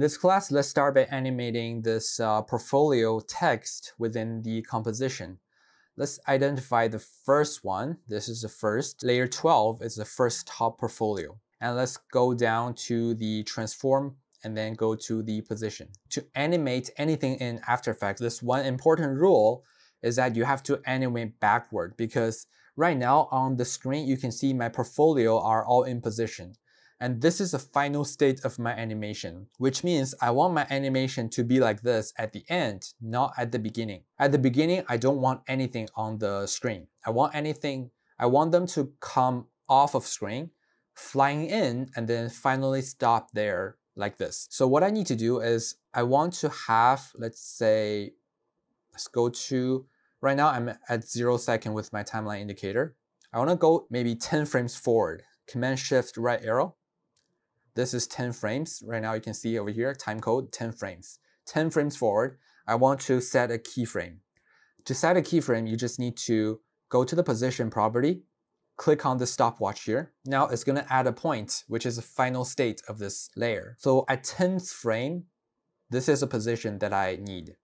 this class, let's start by animating this portfolio text within the composition. Let's identify the first one. This is the first. Layer 12 is the first top portfolio. And let's go down to the transform and then go to the position. To animate anything in After Effects, this one important rule is that you have to animate backward, because right now on the screen you can see my portfolio are all in position. And this is the final state of my animation, which means I want my animation to be like this at the end, not at the beginning. At the beginning, I don't want anything on the screen. I want them to come off of screen, flying in, and then finally stop there like this. So what I need to do is I want to have, let's go to, right now I'm at 0 second with my timeline indicator. I want to go maybe 10 frames forward. Command Shift right arrow. This is 10 frames. Right now you can see over here, time code 10 frames. 10 frames forward, I want to set a keyframe. To set a keyframe, you just need to go to the position property, click on the stopwatch here. Now it's going to add a point, which is the final state of this layer. So at 10th frame, this is a position that I need.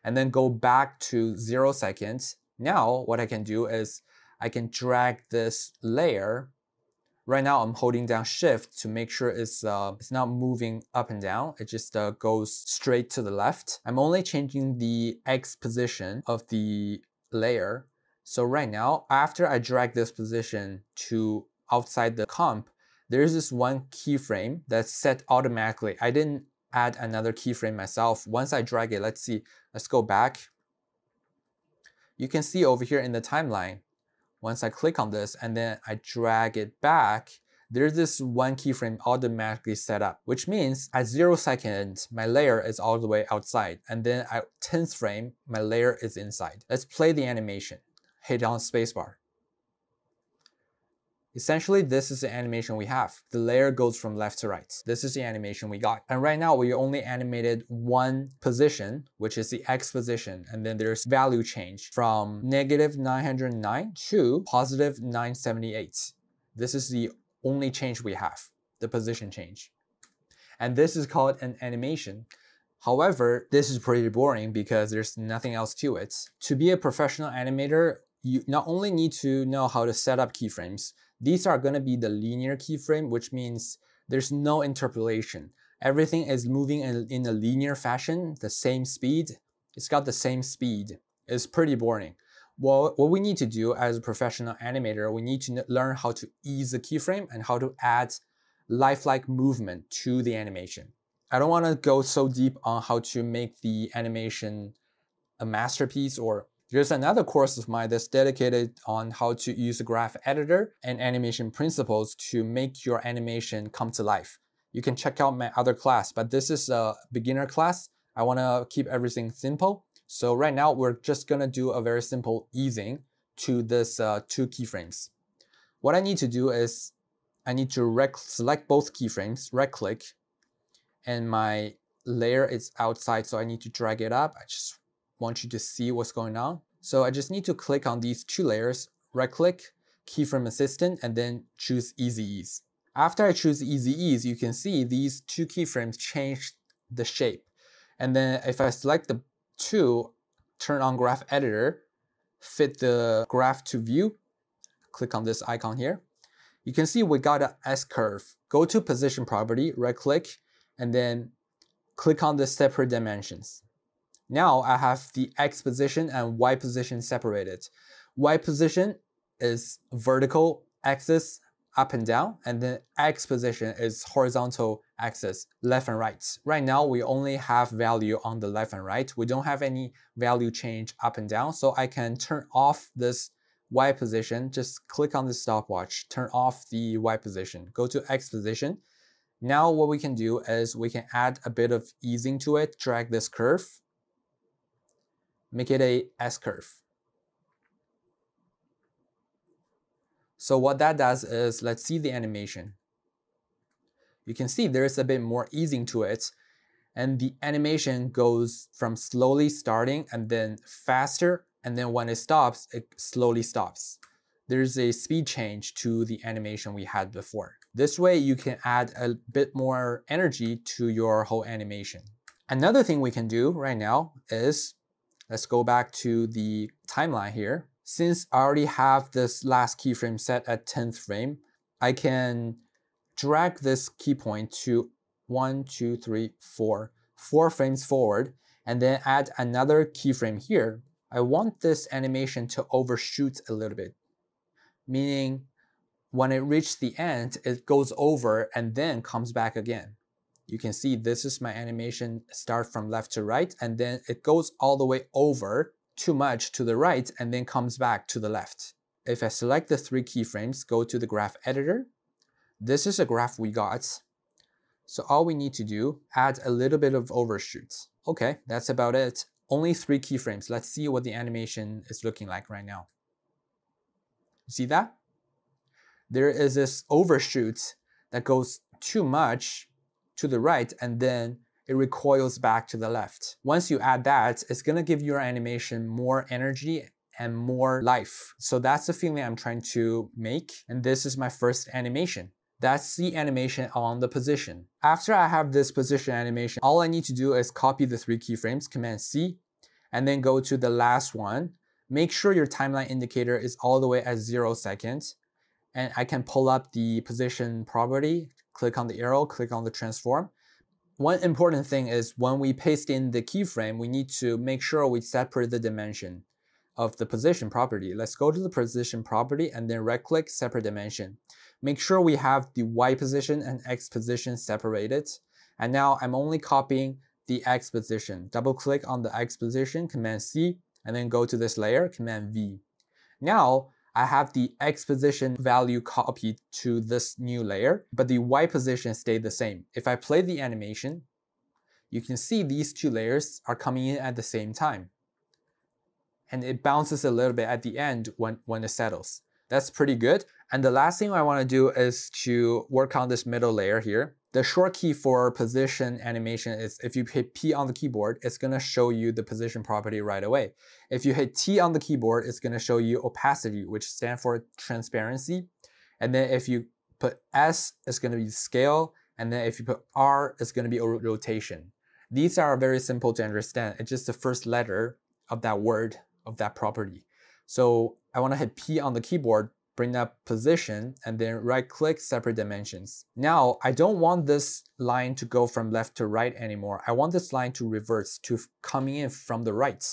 And then go back to 0 seconds. Now what I can do is I can drag this layer. Right now I'm holding down Shift to make sure it's not moving up and down. It just goes straight to the left. I'm only changing the X position of the layer. So right now, after I drag this position to outside the comp, there's this one keyframe that's set automatically. I didn't add another keyframe myself. Once I drag it, let's see, let's go back. You can see over here in the timeline, once I click on this and then I drag it back, there's this one keyframe automatically set up, which means at 0 seconds, my layer is all the way outside. And then at 10th frame, my layer is inside. Let's play the animation. Hit on spacebar. Essentially, this is the animation we have. The layer goes from left to right. This is the animation we got. And right now, we only animated one position, which is the X position. And then there's value change from -909 to +978. This is the only change we have, the position change. And this is called an animation. However, this is pretty boring because there's nothing else to it. To be a professional animator, you not only need to know how to set up keyframes, these are going to be the linear keyframe, which means there's no interpolation. Everything is moving in a linear fashion, the same speed. It's got the same speed. It's pretty boring. Well, what we need to do as a professional animator, we need to learn how to ease the keyframe and how to add lifelike movement to the animation. I don't want to go so deep on how to make the animation a masterpiece, or there's another course of mine that's dedicated on how to use the graph editor and animation principles to make your animation come to life. You can check out my other class, but this is a beginner class. I want to keep everything simple. So right now we're just going to do a very simple easing to this 2 keyframes. What I need to do is I need to select both keyframes, right click, and my layer is outside, so I need to drag it up. I just want you to see what's going on. So I just need to click on these 2 layers, right click, keyframe assistant, and then choose easy ease. After I choose easy ease, you can see these 2 keyframes change the shape. And then if I select the 2, turn on graph editor, fit the graph to view, click on this icon here, you can see we got an S curve. Go to position property, right click, and then click on the separate dimensions. Now I have the X position and Y position separated. Y position is vertical axis up and down, and then X position is horizontal axis left and right. Right now we only have value on the left and right. We don't have any value change up and down, so I can turn off this Y position. Just click on the stopwatch, turn off the Y position, go to X position. Now what we can do is we can add a bit of easing to it, drag this curve, make it a S curve. So what that does is, let's see the animation. You can see there's a bit more easing to it, and the animation goes from slowly starting and then faster, and then when it stops, it slowly stops. there's a speed change to the animation we had before. This way you can add a bit more energy to your whole animation. Another thing we can do right now is, let's go back to the timeline here. Since I already have this last keyframe set at 10th frame, I can drag this key point to 1, 2, 3, 4 frames forward, and then add another keyframe here. I want this animation to overshoot a little bit, meaning when it reaches the end, it goes over and then comes back again. You can see this is my animation start from left to right, and then it goes all the way over too much to the right and then comes back to the left. If I select the 3 keyframes, go to the graph editor, this is a graph we got. So all we need to do, add a little bit of overshoot. Okay, that's about it. Only 3 keyframes. Let's see what the animation is looking like right now. See that? There is this overshoot that goes too much to the right and then it recoils back to the left. Once you add that, it's gonna give your animation more energy and more life. So that's the feeling I'm trying to make, and this is my first animation. That's the animation on the position. After I have this position animation, all I need to do is copy the 3 keyframes, Command C, and then go to the last one. Make sure your timeline indicator is all the way at 0 seconds. And I can pull up the position property, click on the arrow, click on the transform. One important thing is when we paste in the keyframe, we need to make sure we separate the dimension of the position property. Let's go to the position property and then right click, separate dimension. Make sure we have the Y position and X position separated. And now I'm only copying the X position. Double click on the X position, Command C, and then go to this layer, Command V. Now I have the X position value copied to this new layer, but the Y position stayed the same. If I play the animation, you can see these 2 layers are coming in at the same time. And it bounces a little bit at the end when it settles. That's pretty good. And the last thing I want to do is to work on this middle layer here. The short key for position animation is if you hit P on the keyboard, it's going to show you the position property right away. If you hit T on the keyboard, it's going to show you opacity, which stands for transparency. And then if you put S, it's going to be scale. And then if you put R, it's going to be rotation. These are very simple to understand. It's just the first letter of that word, of that property. So I want to hit P on the keyboard, bring up position, and then right click, separate dimensions. Now, I don't want this line to go from left to right anymore. I want this line to reverse, to coming in from the right.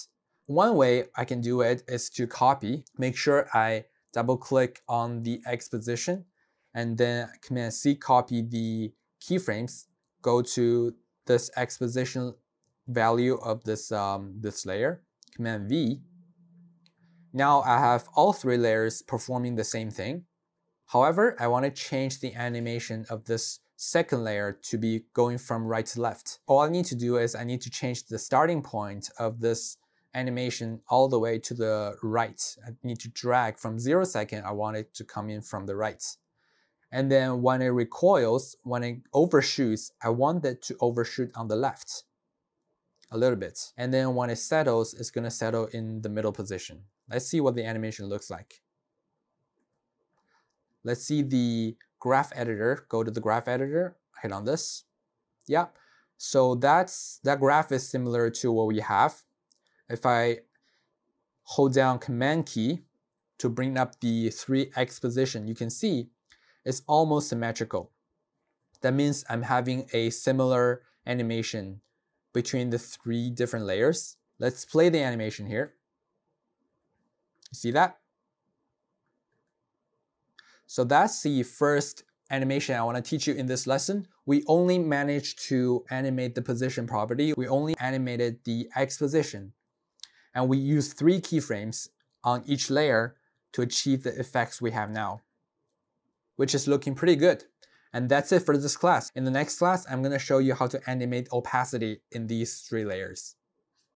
One way I can do it is to copy. Make sure I double click on the X position, and then Command C, copy the keyframes, go to this X position value of this, this layer, Command V. Now I have all 3 layers performing the same thing. However, I want to change the animation of this second layer to be going from right to left. All I need to do is I need to change the starting point of this animation all the way to the right. I need to drag from 0 second, I want it to come in from the right. And then when it recoils, when it overshoots, I want it to overshoot on the left a little bit. And then when it settles, it's going to settle in the middle position. Let's see what the animation looks like. Let's see the graph editor. Go to the graph editor, hit on this. Yeah, so that graph is similar to what we have. If I hold down Command key to bring up the 3X position, you can see it's almost symmetrical. That means I'm having a similar animation between the 3 different layers. Let's play the animation here. See that? So that's the first animation I want to teach you in this lesson. We only managed to animate the position property. We only animated the X position. And we used 3 keyframes on each layer to achieve the effects we have now, which is looking pretty good. And that's it for this class. In the next class, I'm going to show you how to animate opacity in these 3 layers.